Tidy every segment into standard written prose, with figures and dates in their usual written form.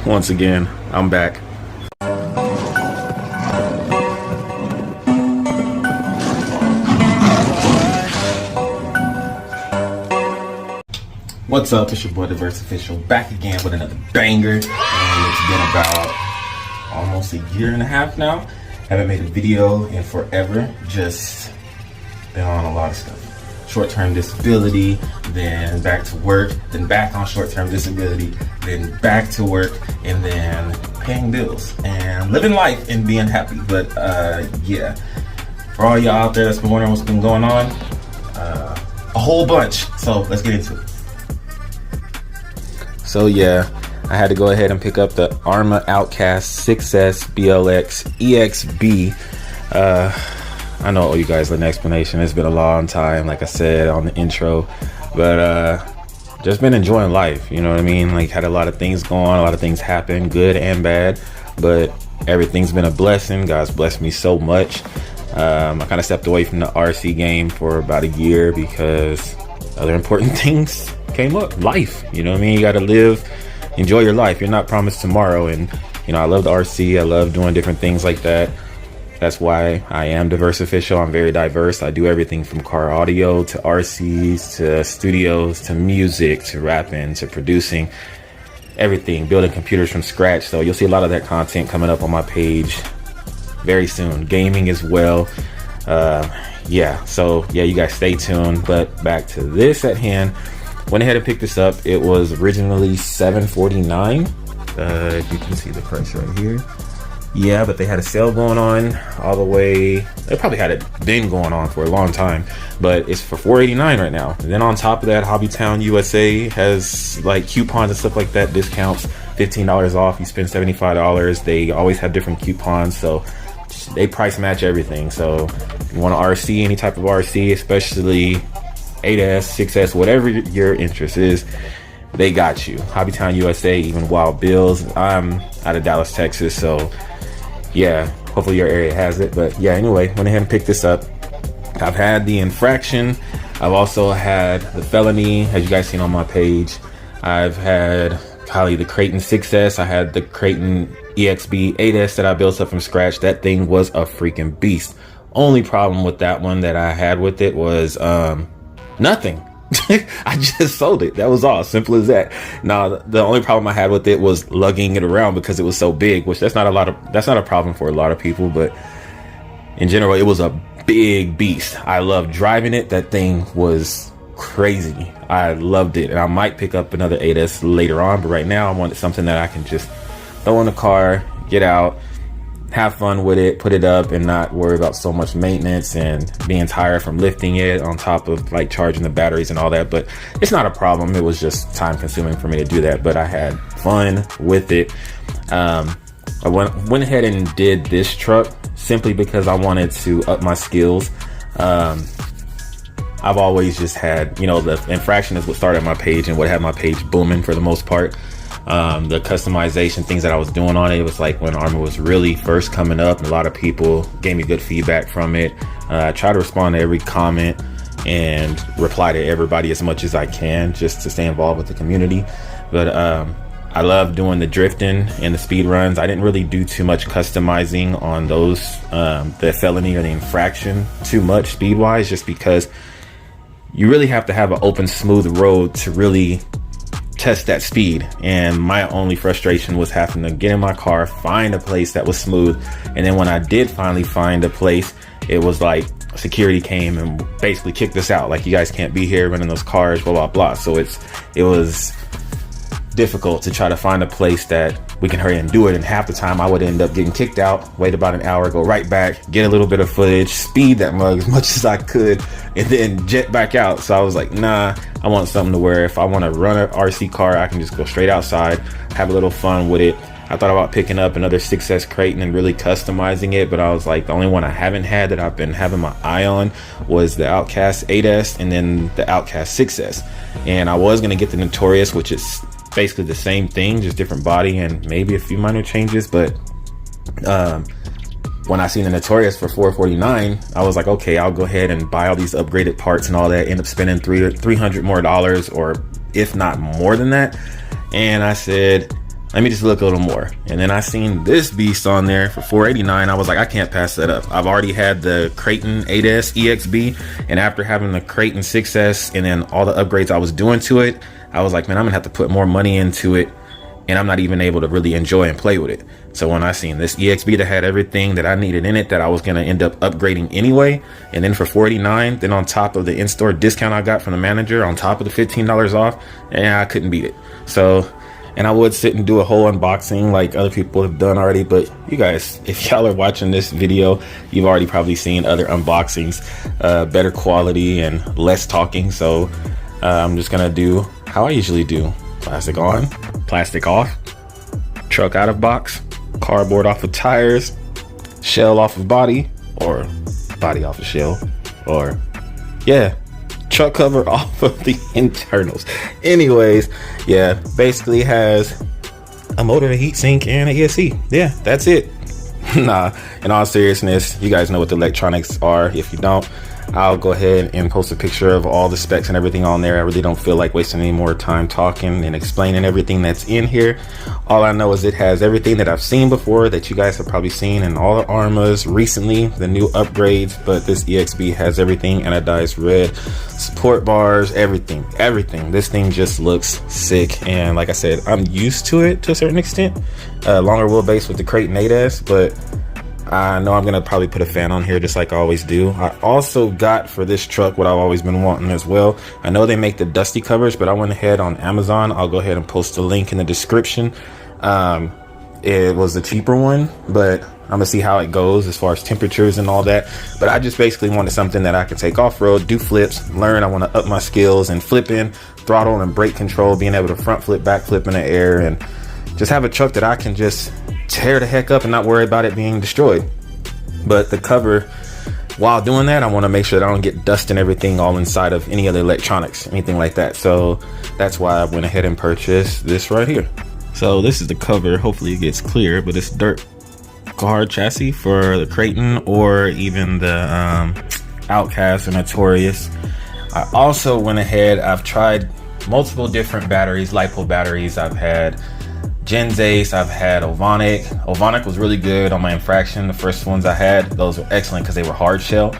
once again, I'm back. What's up? It's your boy DaVerseOfficial, back again with another banger. And it's been about almost a year and a half now. Haven't made a video in forever. Just been on a lot of stuff. Short-term disability, then back to work, then back on short-term disability, then back to work, and then paying bills and living life and being happy. But yeah, for all y'all out there that's been wondering what's been going on, a whole bunch. So let's get into it. So yeah, I had to go ahead and pick up the Arrma Outcast 6S BLX EXB. I know you guys an explanation. It's been a long time, like I said on the intro, but just been enjoying life. You know what I mean? Like, had a lot of things going on, a lot of things happen, good and bad, but everything's been a blessing. God's blessed me so much. I kind of stepped away from the RC game for about a year because other important things came up. Life, you know what I mean? You got to live, enjoy your life. You're not promised tomorrow. And you know, I love the RC. I love doing different things like that. That's why I am DaVerseOfficial. I'm very diverse. I do everything from car audio to RCs to studios to music to rapping to producing, everything, building computers from scratch. So you'll see a lot of that content coming up on my page very soon. Gaming as well. Yeah, so yeah, you guys stay tuned. But back to this at hand. Went ahead and picked this up. It was originally $749. You can see the price right here. Yeah, but they had a sale going on all the way. They probably had it been going on for a long time, but it's for $489 right now. And then on top of that, Hobbytown USA has like coupons and stuff like that, discounts, $15 off. You spend $75. They always have different coupons, so they price match everything. So if you want to RC, any type of RC, especially 8S, 6S, whatever your interest is, they got you. Hobbytown USA, even Wild Bills. I'm out of Dallas, Texas, so yeah, hopefully your area has it. But yeah, anyway, went ahead and picked this up. I've had the Infraction. I've also had the Felony, as you guys seen on my page. I've had probably the Creighton 6S. I had the Creighton EXB 8S that I built up from scratch. That thing was a freaking beast. Only problem with that one that I had with it was nothing. I just sold it. That was all. Simple as that. Now, the only problem I had with it was lugging it around because it was so big, which that's not a problem for a lot of people, but in general, it was a big beast. I loved driving it. That thing was crazy. I loved it. And I might pick up another 8S later on, but right now I wanted something that I can just throw in the car, get out, have fun with it, put it up, and not worry about so much maintenance and being tired from lifting it on top of like charging the batteries and all that. But it's not a problem. It was just time consuming for me to do that, but I had fun with it. I went ahead and did this truck simply because I wanted to up my skills. I've always just had, you know, the Infraction is what started my page and what had my page booming for the most part. The customization things that I was doing on it was like when Arrma was really first coming up, and a lot of people gave me good feedback from it. I try to respond to every comment and reply to everybody as much as I can just to stay involved with the community. But I love doing the drifting and the speed runs. I didn't really do too much customizing on those, the Felony or the Infraction too much speed wise, just because you really have to have an open, smooth road to really test that speed. And my only frustration was having to get in my car, find a place that was smooth, and then when I did finally find a place, it was like security came and basically kicked us out, like, you guys can't be here running those cars, blah blah blah. So it was difficult to try to find a place that we can hurry and do it, and half the time I would end up getting kicked out, wait about an hour, go right back, get a little bit of footage, speed that mug as much as I could, and then jet back out. So I was like, nah, I want something to where if I want to run an RC car, I can just go straight outside, have a little fun with it. I thought about picking up another 6S Creighton and really customizing it, but I was like, the only one I haven't had that I've been having my eye on was the Outcast 8S and then the Outcast 6S. And I was going to get the Notorious, which is basically the same thing, just different body and maybe a few minor changes. But when I seen the Notorious for $449, I was like, okay, I'll go ahead and buy all these upgraded parts and all that, end up spending $300 more, or if not more than that. And I said, let me just look a little more. And then I seen this beast on there for $489. I was like, I can't pass that up. I've already had the Creighton 8S EXB, and after having the Creighton 6S and then all the upgrades I was doing to it, I was like, man, I'm gonna have to put more money into it, and I'm not even able to really enjoy and play with it. So when I seen this EXB that had everything that I needed in it, that I was gonna end up upgrading anyway, and then for $489, then on top of the in-store discount I got from the manager, on top of the $15 off, I couldn't beat it. So, and I would sit and do a whole unboxing like other people have done already, but you guys, if y'all are watching this video, you've already probably seen other unboxings, better quality and less talking. So I'm just gonna do how I usually do: plastic on, plastic off, truck out of box, cardboard off of tires, shell off of body, or body off of shell, or yeah, truck cover off of the internals. Anyways, yeah, basically has a motor, a heat sink, and a ESC. Yeah, that's it. Nah, in all seriousness, you guys know what the electronics are. If you don't, I'll go ahead and post a picture of all the specs and everything on there. I really don't feel like wasting any more time talking and explaining everything that's in here. All I know is it has everything that I've seen before, that you guys have probably seen in all the Arrmas recently, the new upgrades. But this EXB has everything: anodized red, support bars, everything. This thing just looks sick. And like I said, I'm used to it to a certain extent. Longer wheelbase with the Creighton 8S, but I know I'm gonna probably put a fan on here just like I always do. I also got for this truck what I've always been wanting as well. I know they make the dusty covers, but I went ahead on Amazon. I'll go ahead and post a link in the description. It was the cheaper one, but I'm gonna see how it goes as far as temperatures and all that. But I just basically wanted something that I can take off-road, do flips, learn. I want to up my skills and flipping, throttle and brake control, being able to front flip, back flip in the air, and just have a truck that I can just tear the heck up and not worry about it being destroyed. But the cover, while doing that, I want to make sure that I don't get dust and everything all inside of any other electronics, anything like that. So that's why I went ahead and purchased this right here. So this is the cover. Hopefully it gets clear, but it's dirt hard chassis for the Creighton or even the Outcast or Notorious. I also went ahead, I've tried multiple different batteries, Lipo batteries. I've had Gensace, I've had Ovonic. Ovonic was really good on my Infraction. The first ones I had, those were excellent because they were hard shell.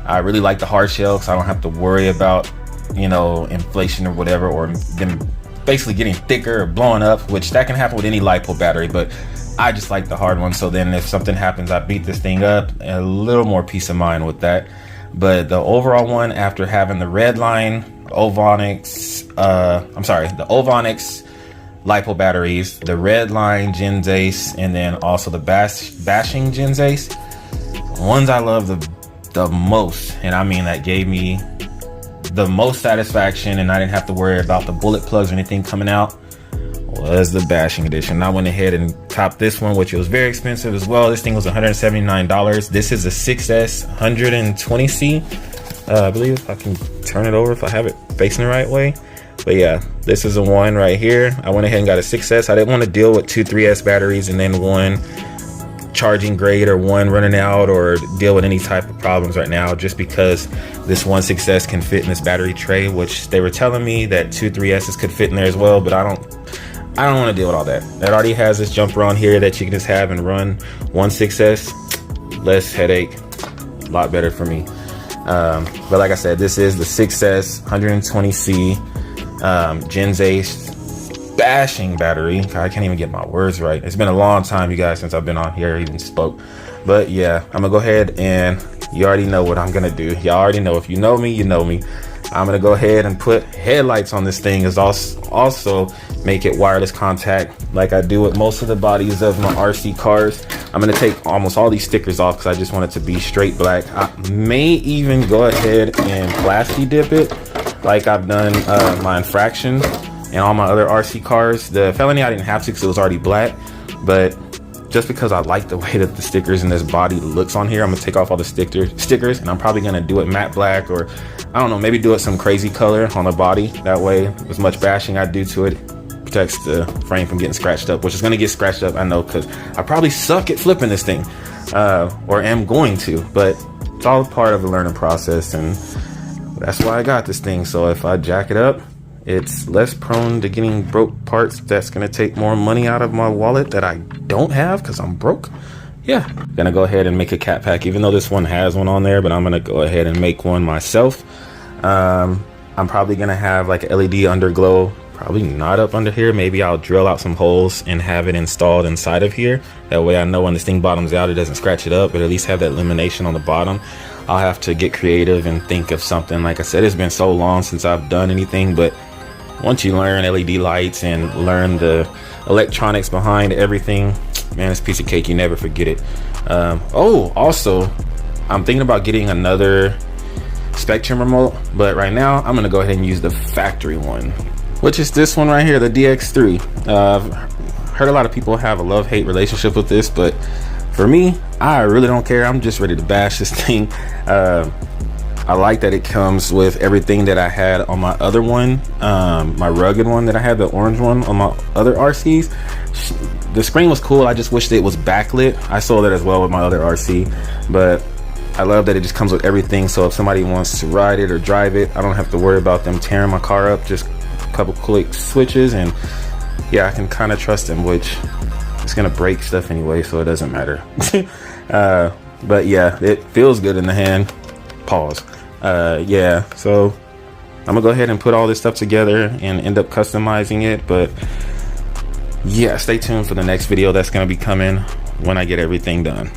I really like the hard shell because I don't have to worry about, you know, inflation or whatever, or them basically getting thicker or blowing up, which that can happen with any Lipo battery, but I just like the hard one. So then if something happens, I beat this thing up, a little more peace of mind with that. But the overall one, after having the red line Ovonics, the Ovonics Lipo batteries, the red line Gensace, and then also the bashing Gensace, the ones I love the most, and I mean that gave me the most satisfaction and I didn't have to worry about the bullet plugs or anything coming out, was the bashing edition. I went ahead and topped this one, which was very expensive as well. This thing was $179. This is a 6S 120C. I believe, if I can turn it over, if I have it facing the right way. But yeah, this is the one right here. I went ahead and got a 6S. I didn't want to deal with 2 3S batteries and then one charging grade or one running out, or deal with any type of problems right now, just because this one 6S can fit in this battery tray, which they were telling me that 2 3Ss could fit in there as well, but I don't want to deal with all that. It already has this jumper on here that you can just have and run one 6S. Less headache, a lot better for me. But like I said, this is the 6S 120C Gensace bashing battery. God, I can't even get my words right. It's been a long time, you guys, since I've been on here, even spoke. But yeah, I'm gonna go ahead, and you already know what I'm gonna do. Y'all already know. If you know me, you know me. I'm gonna go ahead and put headlights on this thing, is also make it wireless contact like I do with most of the bodies of my RC cars. I'm gonna take almost all these stickers off because I just want it to be straight black. I may even go ahead and plasti dip it like I've done my Infraction and all my other RC cars. The Felony I didn't have to because it was already black, but just because I like the way that the stickers in this body looks on here, I'm gonna take off all the stickers, and I'm probably gonna do it matte black, or I don't know, maybe do it some crazy color on the body. That way, as much bashing I do to it, protects the frame from getting scratched up, which is gonna get scratched up, I know, because I probably suck at flipping this thing, or am going to, but it's all part of the learning process, and that's why I got this thing. So if I jack it up, It's less prone to getting broke parts. That's gonna take more money out of my wallet that I don't have because I'm broke. Yeah, gonna go ahead and make a cat pack, even though this one has one on there, but I'm gonna go ahead and make one myself. I'm probably gonna have like a LED underglow, probably not up under here. Maybe I'll drill out some holes and have it installed inside of here. That way I know when this thing bottoms out, it doesn't scratch it up, but at least have that illumination on the bottom. I'll have to get creative and think of something. Like I said, it's been so long since I've done anything, but once you learn LED lights and learn the electronics behind everything, man, it's a piece of cake. You never forget it. Oh, also, I'm thinking about getting another Spektrum remote, but right now I'm gonna go ahead and use the factory one, which is this one right here, the DX3. I've heard a lot of people have a love-hate relationship with this, but for me, I really don't care. I'm just ready to bash this thing. I like that it comes with everything that I had on my other one, my rugged one that I had, the orange one on my other RCs. The screen was cool. I just wished it was backlit. I saw that as well with my other RC, but I love that it just comes with everything. So if somebody wants to ride it or drive it, I don't have to worry about them tearing my car up. Just a couple quick switches, and yeah, I can kind of trust them, which it's gonna break stuff anyway, so it doesn't matter. But yeah, it feels good in the hand. Pause. Yeah, so I'm gonna go ahead and put all this stuff together and end up customizing it. But yeah, stay tuned for the next video that's gonna be coming when I get everything done.